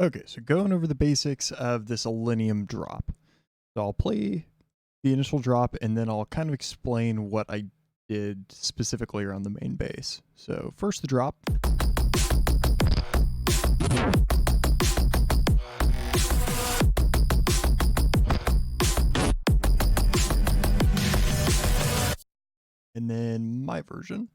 Okay, so going over the basics of this Illenium drop. So I'll play the initial drop and then I'll kind of explain what I did specifically around the main base. So first the drop. And then my version.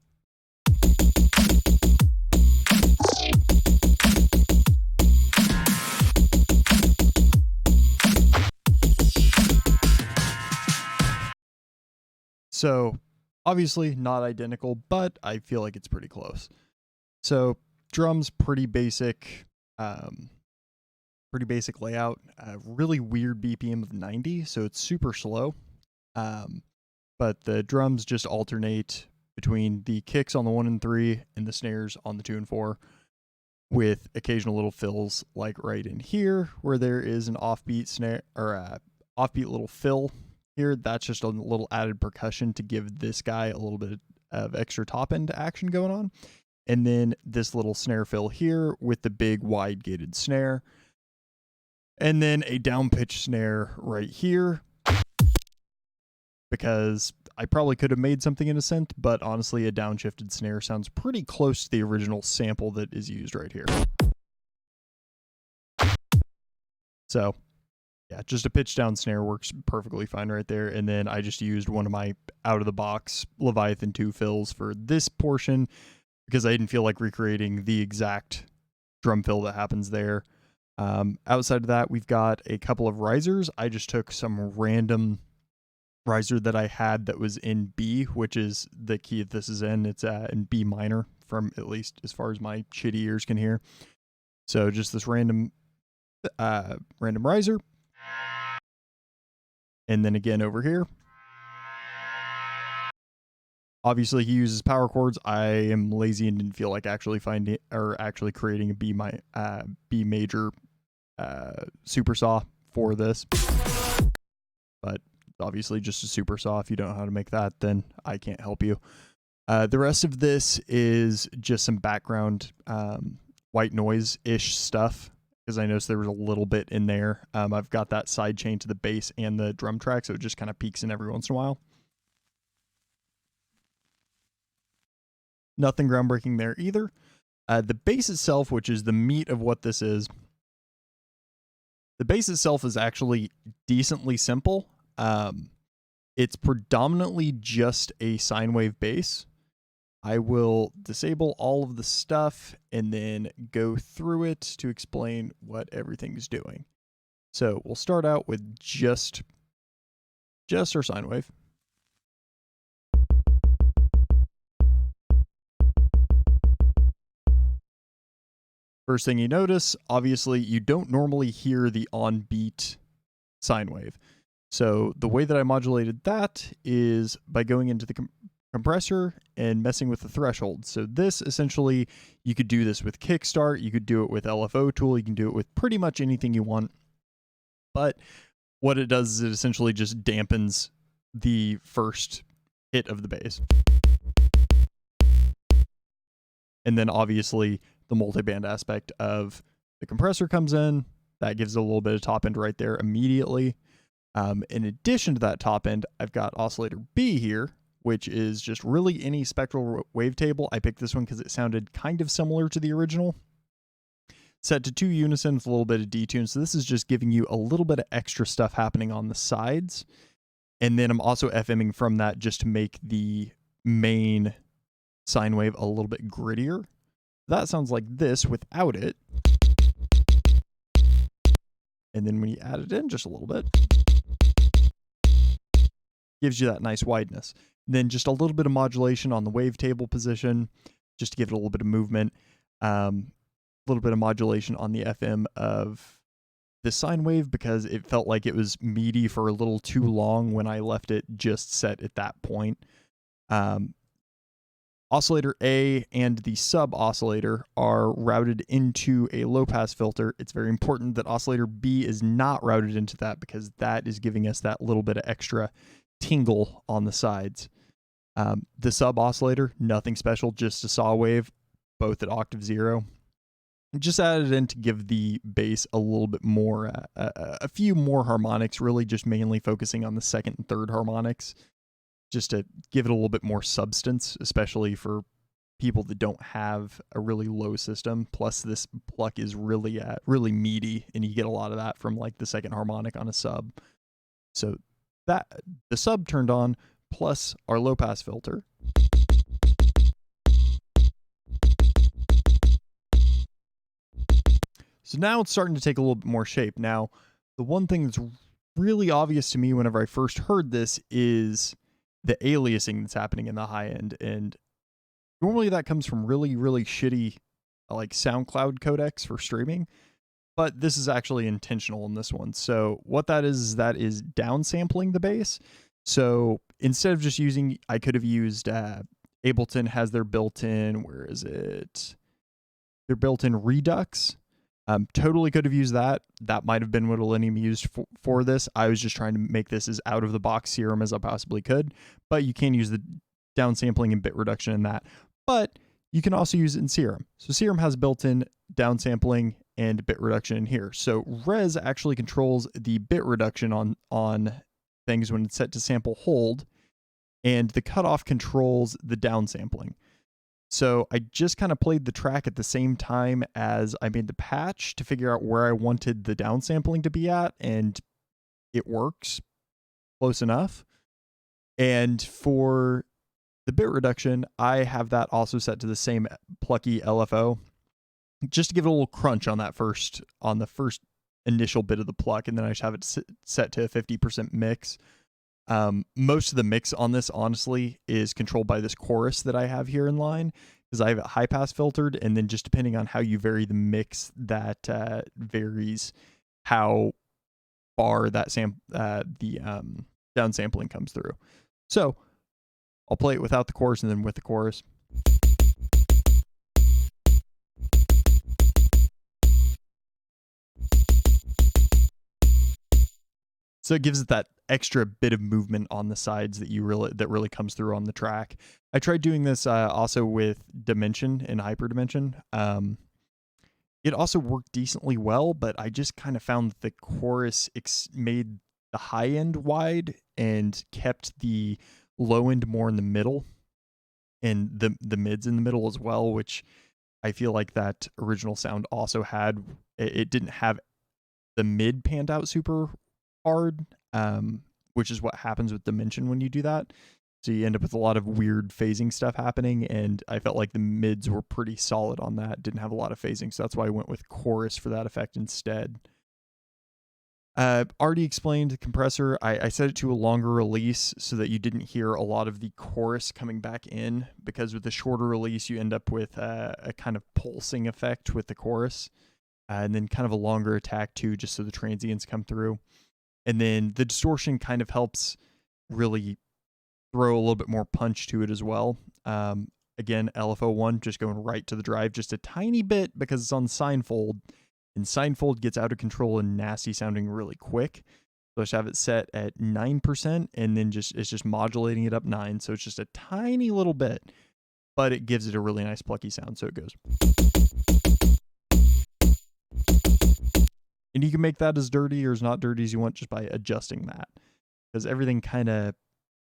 So obviously not identical, but I feel like it's pretty close. So drums, pretty basic layout, really weird BPM of 90. So it's super slow. But the drums just alternate between the kicks on the 1 and 3 and the snares on the 2 and 4 with occasional little fills like right in here where there is an offbeat snare or offbeat little fill here. That's just a little added percussion to give this guy a little bit of extra top end action going on. And then this little snare fill here with the big wide gated snare. And then a down pitch snare right here, because I probably could have made something in a synth, but honestly a downshifted snare sounds pretty close to the original sample that is used right here. So yeah, just a pitch down snare works perfectly fine right there. And then I just used one of my out of the box Leviathan 2 fills for this portion because I didn't feel like recreating the exact drum fill that happens there. Outside of that, we've got a couple of risers. I just took some random riser that I had that was in B, which is the key that this is in. It's in B minor, from at least as far as my shitty ears can hear. So just this random riser. And then again over here. Obviously he uses power chords. I am lazy and didn't feel like actually finding or actually creating a B major super saw for this. But obviously just a super saw. If you don't know how to make that, then I can't help you. The rest of this is just some background white noise-ish stuff, because I noticed there was a little bit in there. I've got that side chain to the bass and the drum track, so it just kind of peaks in every once in a while. Nothing groundbreaking there either. The bass itself, which is the meat of what this is, the bass itself is actually decently simple. It's predominantly just a sine wave bass. I will disable all of the stuff and then go through it to explain what everything's doing. So we'll start out with just our sine wave. First thing you notice, obviously you don't normally hear the on beat sine wave. So the way that I modulated that is by going into the compressor and messing with the threshold. So this essentially, you could do this with Kickstart, you could do it with LFO tool, you can do it with pretty much anything you want. But what it does is it essentially just dampens the first hit of the bass. And then obviously the multiband aspect of the compressor comes in, that gives it a little bit of top end right there immediately. In addition to that top end, I've got oscillator B here, which is just really any spectral wavetable. I picked this one because it sounded kind of similar to the original. Set to 2 unison with a little bit of detune. So this is just giving you a little bit of extra stuff happening on the sides. And then I'm also FMing from that just to make the main sine wave a little bit grittier. That sounds like this without it. And then when you add it in just a little bit, gives you that nice wideness. Then just a little bit of modulation on the wavetable position, just to give it a little bit of movement. A little bit of modulation on the FM of the sine wave, because it felt like it was meaty for a little too long when I left it just set at that point. Oscillator A and the sub oscillator are routed into a low pass filter. It's very important that oscillator B is not routed into that, because that is giving us that little bit of extra tingle on the sides. The sub oscillator, nothing special, just a saw wave, both at octave 0. Just added in to give the bass a little bit more, a few more harmonics, really just mainly focusing on the second and third harmonics, just to give it a little bit more substance, especially for people that don't have a really low system. Plus this pluck is really meaty, and you get a lot of that from like the second harmonic on a sub. So that the sub turned on, plus our low pass filter. So now it's starting to take a little bit more shape. Now, the one thing that's really obvious to me whenever I first heard this is the aliasing that's happening in the high end. And normally that comes from really, really shitty like SoundCloud codecs for streaming. But this is actually intentional in this one. So what that is downsampling the bass. So instead of just using, I could have used Ableton has their built-in, where is it? Their built-in Redux. Totally could have used that. That might have been what Illenium used for this. I was just trying to make this as out of the box Serum as I possibly could. But you can use the downsampling and bit reduction in that. But you can also use it in Serum. So Serum has built-in downsampling and bit reduction in here. So Res actually controls the bit reduction on things when it's set to sample hold, and the cutoff controls the downsampling. So I just kind of played the track at the same time as I made the patch to figure out where I wanted the downsampling to be at, and it works close enough. And for the bit reduction, I have that also set to the same plucky LFO, just to give it a little crunch on the first initial bit of the pluck, and then I just have it set to a 50% mix. Most of the mix on this, honestly, is controlled by this chorus that I have here in line, because I have it high pass filtered, and then just depending on how you vary the mix, that varies how far that downsampling comes through. So I'll play it without the chorus and then with the chorus. So it gives it that extra bit of movement on the sides that really comes through on the track. I tried doing this also with Dimension and Hyperdimension. It also worked decently well, but I just kind of found that the chorus made the high end wide and kept the low end more in the middle, and the mids in the middle as well, which I feel like that original sound also had. It didn't have the mid panned out super hard, which is what happens with Dimension when you do that. So you end up with a lot of weird phasing stuff happening, and I felt like the mids were pretty solid on that. Didn't have a lot of phasing, so that's why I went with chorus for that effect instead. Already explained the compressor. I set it to a longer release so that you didn't hear a lot of the chorus coming back in, because with the shorter release you end up with a kind of pulsing effect with the chorus, and then kind of a longer attack too, just so the transients come through. And then the distortion kind of helps really throw a little bit more punch to it as well. Again, LFO1 just going right to the drive just a tiny bit because it's on Signfold, and Signfold gets out of control and nasty sounding really quick. So I just have it set at 9%, and then it's just modulating it up 9, so it's just a tiny little bit, but it gives it a really nice plucky sound. So it goes. And you can make that as dirty or as not dirty as you want just by adjusting that, because everything kind of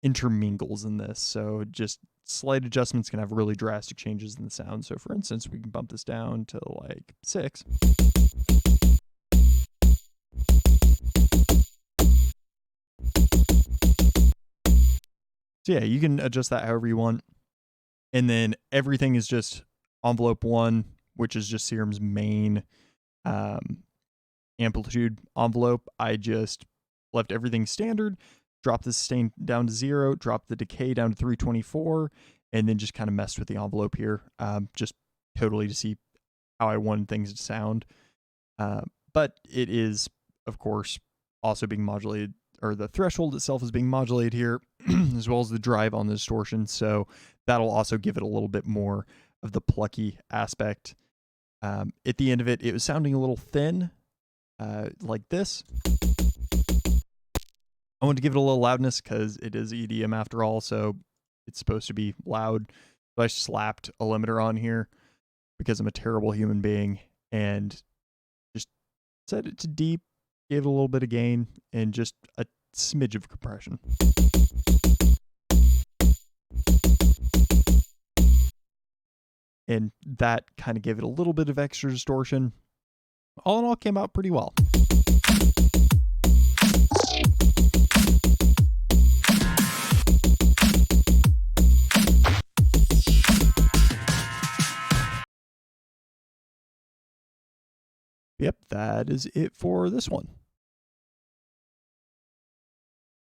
intermingles in this. So just slight adjustments can have really drastic changes in the sound. So for instance, we can bump this down to like 6. So yeah, you can adjust that however you want. And then everything is just envelope 1, which is just Serum's main amplitude envelope. I just left everything standard, dropped the sustain down to 0, dropped the decay down to 324, and then just kind of messed with the envelope here, just totally to see how I wanted things to sound. But it is, of course, also being modulated, or the threshold itself is being modulated here, as well as the drive on the distortion. So that'll also give it a little bit more of the plucky aspect. At the end of it, it was sounding a little thin, like this. I wanted to give it a little loudness because it is EDM after all, so it's supposed to be loud. So I slapped a limiter on here because I'm a terrible human being and just set it to deep, gave it a little bit of gain, and just a smidge of compression. And that kind of gave it a little bit of extra distortion. All in all, came out pretty well. Yep, that is it for this one.